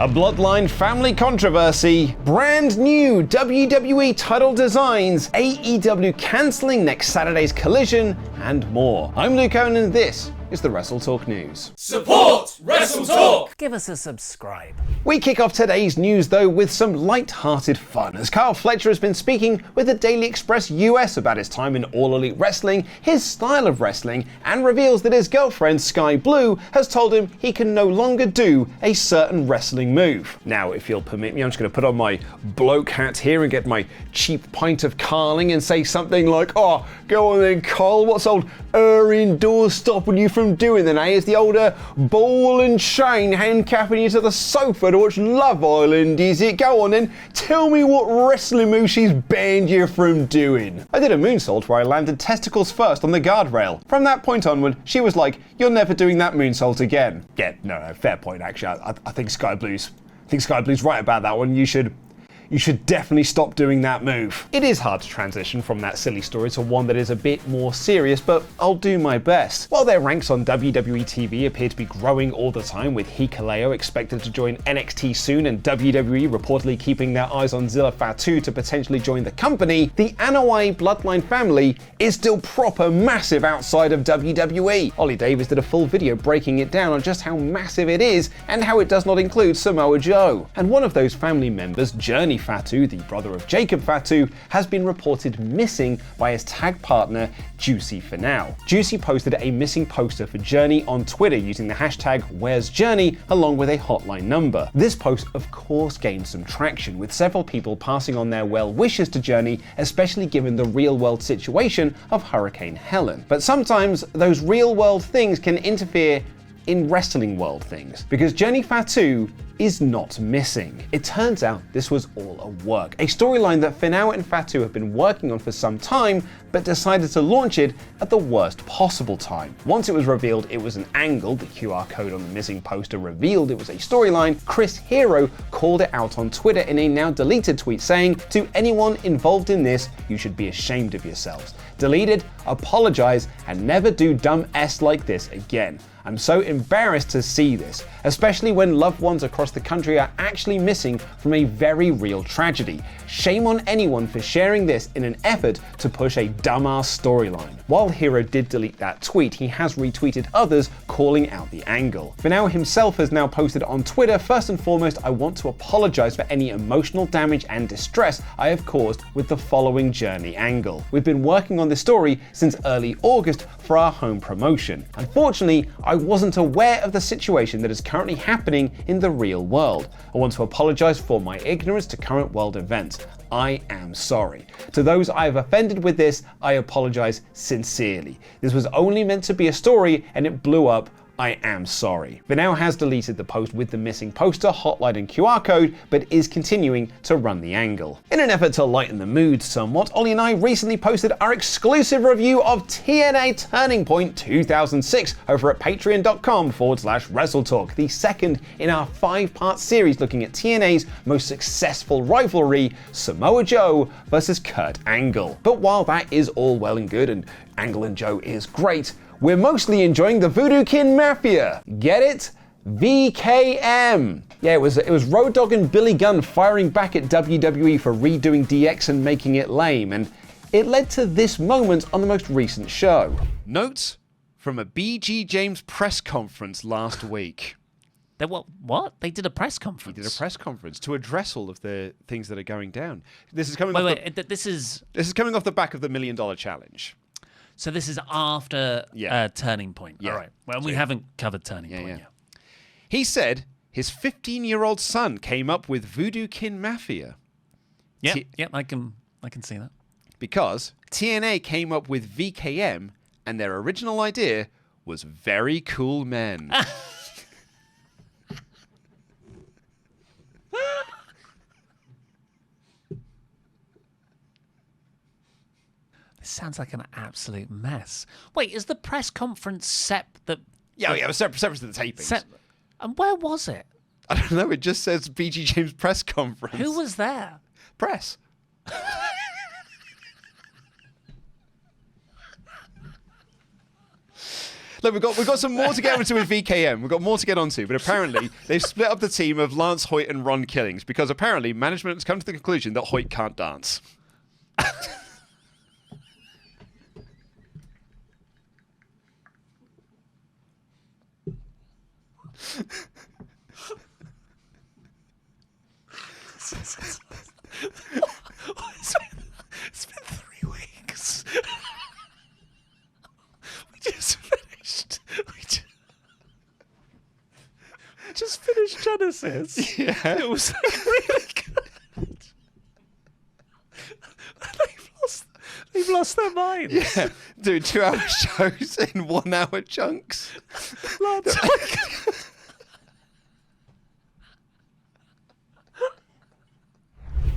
a Bloodline family controversy, brand new WWE title designs, AEW cancelling next Saturday's Collision, and more. I'm Luke Owen and this is the WrestleTalk News. Support WrestleTalk! Give us a subscribe. We kick off today's news though with some light-hearted fun, as Kyle Fletcher has been speaking with the Daily Express US about his time in All Elite Wrestling, his style of wrestling, and reveals that his girlfriend Sky Blue has told him he can no longer do a certain wrestling move. Now, if you'll permit me, I'm just going to put on my bloke hat here and get my cheap pint of Carling and say something like, "Oh, go on then, Kyle, what's old indoors stopping you from doing then, eh? Is the older ball and chain handcuffing you to the sofa to watch Love Island, is it? Go on then, tell me what wrestling move she's banned you from doing." I did a moonsault where I landed testicles first on the guardrail. From that point onward, she was like, "You're never doing that moonsault again." Yeah, no, fair point actually. I think Sky Blue's right about that one. You should definitely stop doing that move. It is hard to transition from that silly story to one that is a bit more serious, but I'll do my best. While their ranks on WWE TV appear to be growing all the time, with Hikuleo expected to join NXT soon and WWE reportedly keeping their eyes on Zilla Fatu to potentially join the company, the Anoa'i Bloodline family is still proper massive outside of WWE. Ollie Davis did a full video breaking it down on just how massive it is and how it does not include Samoa Joe. And one of those family members, Journey Fatu, the brother of Jacob Fatu, has been reported missing by his tag partner Juicy Finau. Juicy posted a missing poster for Journey on Twitter using the hashtag Where's Journey along with a hotline number. This post of course gained some traction, with several people passing on their well wishes to Journey, especially given the real world situation of Hurricane Helen. But sometimes those real world things can interfere in wrestling world things, because Journey Fatu is not missing. It turns out this was all a work, a storyline that Finau and Fatu have been working on for some time, but decided to launch it at the worst possible time. Once it was revealed it was an angle, the QR code on the missing poster revealed it was a storyline, Chris Hero called it out on Twitter in a now deleted tweet saying, "To anyone involved in this, you should be ashamed of yourselves. Deleted, apologize, and never do dumb S like this again. I'm so embarrassed to see this, especially when loved ones across the country are actually missing from a very real tragedy. Shame on anyone for sharing this in an effort to push a dumbass storyline." While Hero did delete that tweet, he has retweeted others calling out the angle. Finau himself has now posted on Twitter, "First and foremost, I want to apologize for any emotional damage and distress I have caused with the following Journey angle. We've been working on this story since early August for our home promotion. Unfortunately, I wasn't aware of the situation that is currently happening in the real world. I want to apologize for my ignorance to current world events. I am sorry. To those I have offended with this, I apologize sincerely. This was only meant to be a story and it blew up. I am sorry." Finau has deleted the post with the missing poster, hotline and QR code, but is continuing to run the angle. In an effort to lighten the mood somewhat, Ollie and I recently posted our exclusive review of TNA Turning Point 2006 over at patreon.com/WrestleTalk, the second in our 5-part series looking at TNA's most successful rivalry, Samoa Joe versus Kurt Angle. But while that is all well and good, and Angle and Joe is great, we're mostly enjoying the Voodoo Kin Mafia. Get it? VKM. Yeah, it was Road Dogg and Billy Gunn firing back at WWE for redoing DX and making it lame, and it led to this moment on the most recent show. Notes from a BG James press conference last week. What? They did a press conference? He did a press conference to address all of the things that are going down. This is coming This is coming off the back of the $1 Million Challenge. So this is after Turning Point. Yeah. All right. Well, we haven't covered Turning Point yet. He said his 15-year-old son came up with Voodoo Kin Mafia. Yeah, I can see that. Because TNA came up with VKM, and their original idea was Very Cool Men. This sounds like an absolute mess. Wait, is the press conference set that... Yeah, it was separate to the tapings. And where was it? I don't know, it just says BG James press conference. Who was there? Press. Look, we've got some more to get onto with VKM. We've got more to get onto, but apparently they've split up the team of Lance Hoyt and Ron Killings because apparently management has come to the conclusion that Hoyt can't dance. It's been 3 weeks. We just finished Genesis. Yeah. It was like really good. They've lost their minds. Yeah. Doing 2-hour shows in 1-hour chunks. Lance Hoyt.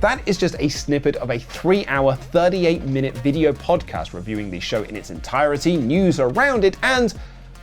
That is just a snippet of a 3-hour, 38-minute video podcast reviewing the show in its entirety, news around it, and,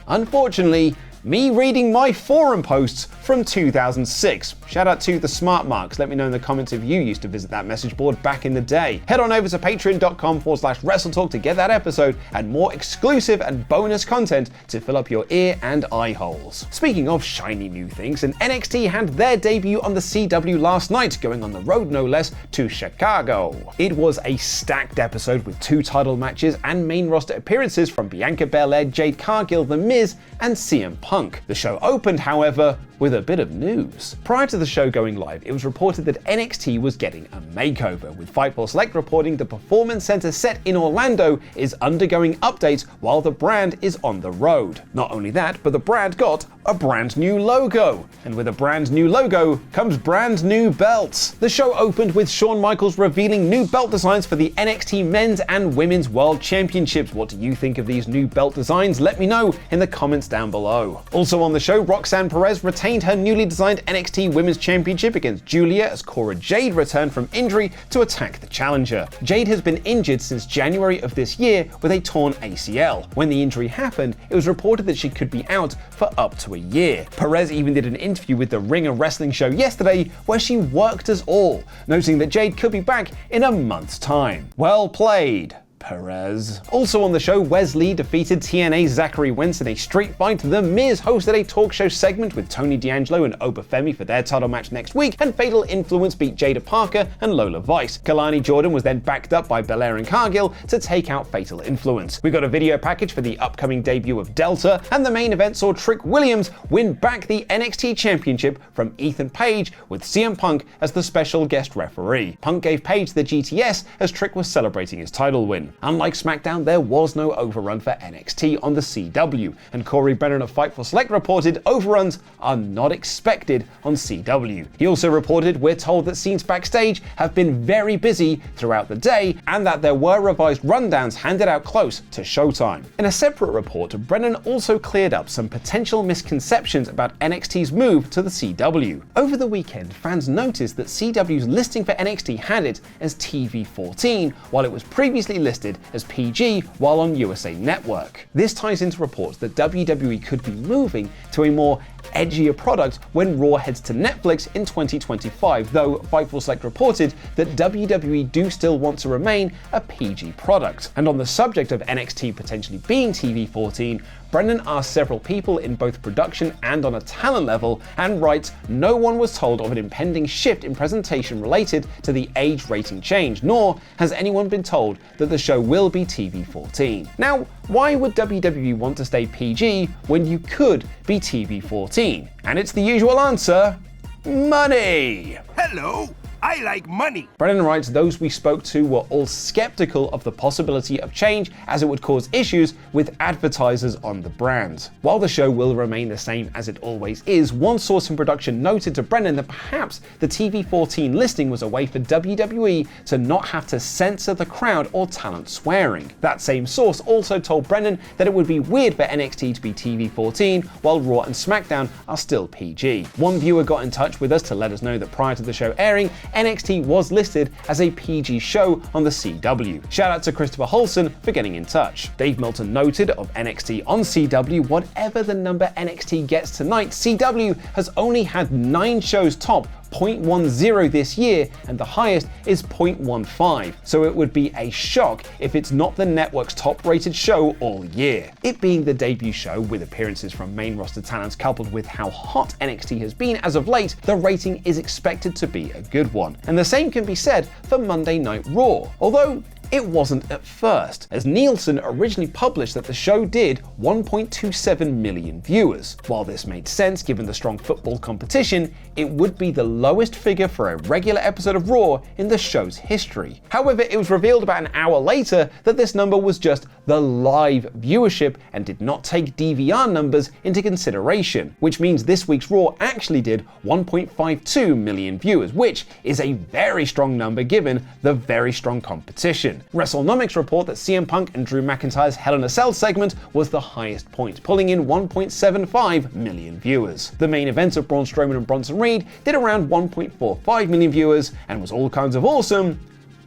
unfortunately, me reading my forum posts from 2006. Shout out to the Smart Marks. Let me know in the comments if you used to visit that message board back in the day. Head on over to patreon.com/WrestleTalk to get that episode and more exclusive and bonus content to fill up your ear and eye holes. Speaking of shiny new things, and NXT had their debut on the CW last night, going on the road no less to Chicago. It was a stacked episode with 2 title matches and main roster appearances from Bianca Belair, Jade Cargill, The Miz, and CM Punk. The show opened, however, with a bit of news. Prior to the show going live, it was reported that NXT was getting a makeover, with Fightful Select reporting the Performance Center set in Orlando is undergoing updates while the brand is on the road. Not only that, but the brand got a brand new logo. And with a brand new logo comes brand new belts. The show opened with Shawn Michaels revealing new belt designs for the NXT Men's and Women's World Championships. What do you think of these new belt designs? Let me know in the comments down below. Also on the show, Roxanne Perez retained her newly designed NXT Women's Championship against Julia as Cora Jade returned from injury to attack the challenger. Jade has been injured since January of this year with a torn ACL. When the injury happened, it was reported that she could be out for up to a year. Perez even did an interview with the Ringer Wrestling show yesterday where she worked us all, noting that Jade could be back in a month's time. Well played, Perez. Also on the show, Wesley defeated TNA's Zachary Wentz in a street fight. The Miz hosted a talk show segment with Tony D'Angelo and Obafemi for their title match next week, and Fatal Influence beat Jada Parker and Lola Vice. Kalani Jordan was then backed up by Belair and Cargill to take out Fatal Influence. We got a video package for the upcoming debut of Delta, and the main event saw Trick Williams win back the NXT Championship from Ethan Page, with CM Punk as the special guest referee. Punk gave Page the GTS as Trick was celebrating his title win. Unlike SmackDown, there was no overrun for NXT on the CW, and Corey Brennan of Fightful Select reported overruns are not expected on CW. He also reported, we're told that scenes backstage have been very busy throughout the day, and that there were revised rundowns handed out close to showtime. In a separate report, Brennan also cleared up some potential misconceptions about NXT's move to the CW. Over the weekend, fans noticed that CW's listing for NXT had it as TV-14, while it was previously listed as PG while on USA Network. This ties into reports that WWE could be moving to a more edgier product when Raw heads to Netflix in 2025, though Fightful Select reported that WWE do still want to remain a PG product. And on the subject of NXT potentially being TV-14, Brennan asked several people in both production and on a talent level, and writes, no one was told of an impending shift in presentation related to the age rating change, nor has anyone been told that the show will be TV-14. Now, why would WWE want to stay PG when you could be TV-14? And it's the usual answer, money! Hello, I like money. Brennan writes, those we spoke to were all skeptical of the possibility of change, as it would cause issues with advertisers on the brand. While the show will remain the same as it always is, one source in production noted to Brennan that perhaps the TV-14 listing was a way for WWE to not have to censor the crowd or talent swearing. That same source also told Brennan that it would be weird for NXT to be TV-14 while Raw and SmackDown are still PG. One viewer got in touch with us to let us know that prior to the show airing, NXT was listed as a PG show on the CW. Shout out to Christopher Holson for getting in touch. Dave Milton noted of NXT on CW, whatever the number NXT gets tonight, CW has only had 9 shows top 0.10 this year, and the highest is 0.15, so it would be a shock if it's not the network's top-rated show all year. It being the debut show, with appearances from main roster talents coupled with how hot NXT has been as of late, the rating is expected to be a good one. And the same can be said for Monday Night Raw, although it wasn't at first, as Nielsen originally published that the show did 1.27 million viewers. While this made sense given the strong football competition, it would be the lowest figure for a regular episode of Raw in the show's history. However, it was revealed about an hour later that this number was just the live viewership and did not take DVR numbers into consideration, which means this week's Raw actually did 1.52 million viewers, which is a very strong number given the very strong competition. WrestleNomics report that CM Punk and Drew McIntyre's Hell in a Cell segment was the highest point, pulling in 1.75 million viewers. The main event of Braun Strowman and Bronson Reed did around 1.45 million viewers and was all kinds of awesome,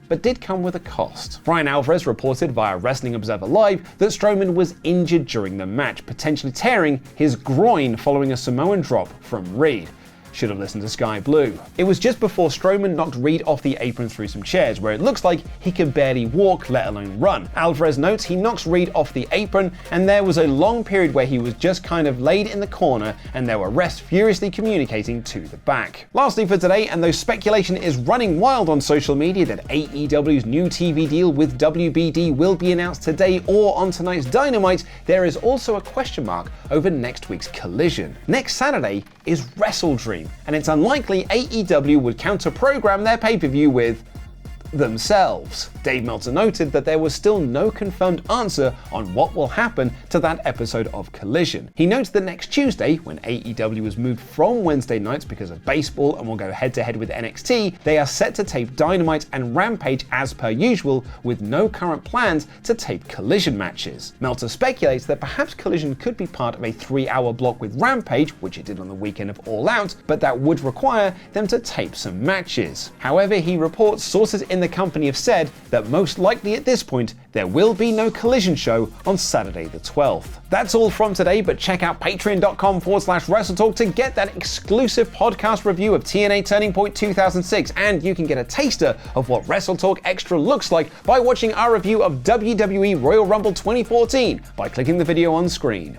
but did come with a cost. Brian Alvarez reported via Wrestling Observer Live that Strowman was injured during the match, potentially tearing his groin following a Samoan drop from Reed. Should have listened to Sky Blue. It was just before Strowman knocked Reed off the apron through some chairs, where it looks like he could barely walk, let alone run. Alvarez notes he knocks Reed off the apron, and there was a long period where he was just kind of laid in the corner, and there were refs furiously communicating to the back. Lastly for today, and though speculation is running wild on social media that AEW's new TV deal with WBD will be announced today or on tonight's Dynamite, there is also a question mark over next week's Collision. Next Saturday is WrestleDream, and it's unlikely AEW would counter-program their pay-per-view with themselves. Dave Meltzer noted that there was still no confirmed answer on what will happen to that episode of Collision. He notes that next Tuesday, when AEW was moved from Wednesday nights because of baseball and will go head-to-head with NXT, they are set to tape Dynamite and Rampage as per usual, with no current plans to tape Collision matches. Meltzer speculates that perhaps Collision could be part of a 3-hour block with Rampage, which it did on the weekend of All Out, but that would require them to tape some matches. However, he reports sources in the company have said that most likely at this point there will be no Collision show on Saturday the 12th. That's all from today, but check out patreon.com/WrestleTalk to get that exclusive podcast review of TNA Turning Point 2006, and you can get a taster of what WrestleTalk Extra looks like by watching our review of WWE Royal Rumble 2014 by clicking the video on screen.